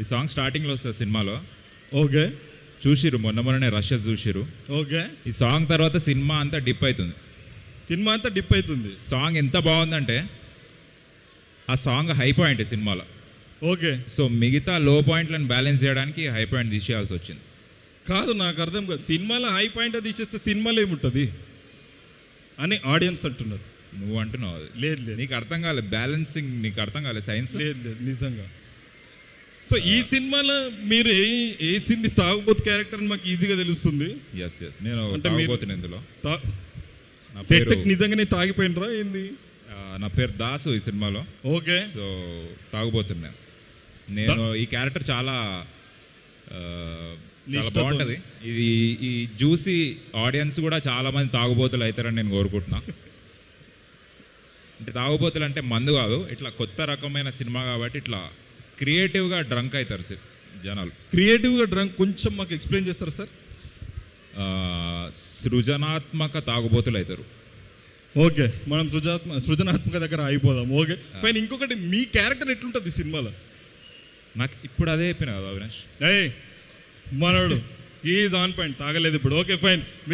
ఈ సాంగ్ స్టార్టింగ్లో వస్తుంది సినిమాలో. ఓకే. చూసిరు మొన్ననే రష్యా చూసిరు. ఓకే. ఈ సాంగ్ తర్వాత సినిమా అంతా డిప్ అవుతుంది. సినిమా అంతా డిప్ అవుతుంది. సాంగ్ ఎంత బాగుందంటే ఆ సాంగ్ హై పాయింట్ సినిమాలో. ఓకే. సో మిగతా లో పాయింట్లను బ్యాలెన్స్ చేయడానికి హై పాయింట్ తీసేయాల్సి వచ్చింది. కాదు, నాకు అర్థం కాదు. సినిమాలో హై పాయింట్ తీసేస్తే సినిమాలో ఏముంటుంది అని ఆడియన్స్ అంటున్నారు. నువ్వు అంటున్నావు అది. లేదు లేదు, నీకు అర్థం కాలేదు బ్యాలెన్సింగ్, నీకు అర్థం కాలేదు సైన్స్. లేదు లేదు, నిజంగా. సో ఈ సినిమాలో మీరు వేసింది తాగుబోతు క్యారెక్టర్ అని మాకు ఈజీగా తెలుస్తుంది. ఎస్ నేను అంటే తాగుబోతున్నా ఇందులో. నా సెట్ పేరు నిజంగానే తాగిపోయినరా ఏంది? నా పేరు దాసు ఈ సినిమాలో. ఓకే. సో తాగుబోతున్నా నేను. ఈ క్యారెక్టర్ చాలా చాలా బాగుంటుంది. ఇది ఈ చూసి ఆడియన్స్ కూడా చాలా మంది తాగుబోతులు అవుతారని నేను కోరుకుంటున్నా. అంటే తాగుబోతులు అంటే మందు కాదు, ఇట్లా కొత్త రకమైన సినిమా కాబట్టి ఇట్లా క్రియేటివ్గా డ్రంక్ అవుతారు జనాలు. క్రియేటివ్గా డ్రంక్ కొంచెం మాకు ఎక్స్ప్లెయిన్ చేస్తారా సార్? సృజనాత్మక తాగుబోతులు అవుతారు. ఓకే, మనం సృజనాత్మక దగ్గర అయిపోదాం. Okay fine. ఇంకొకటి, మీ క్యారెక్టర్ ఎట్లుంటుంది సినిమాలో? నాకు ఇప్పుడు అదే చెప్పిన కదా అవినాష్. మనోడు ఈజ్ ఆన్ పాయింట్, తాగలేదు ఇప్పుడు. Okay fine. మీరు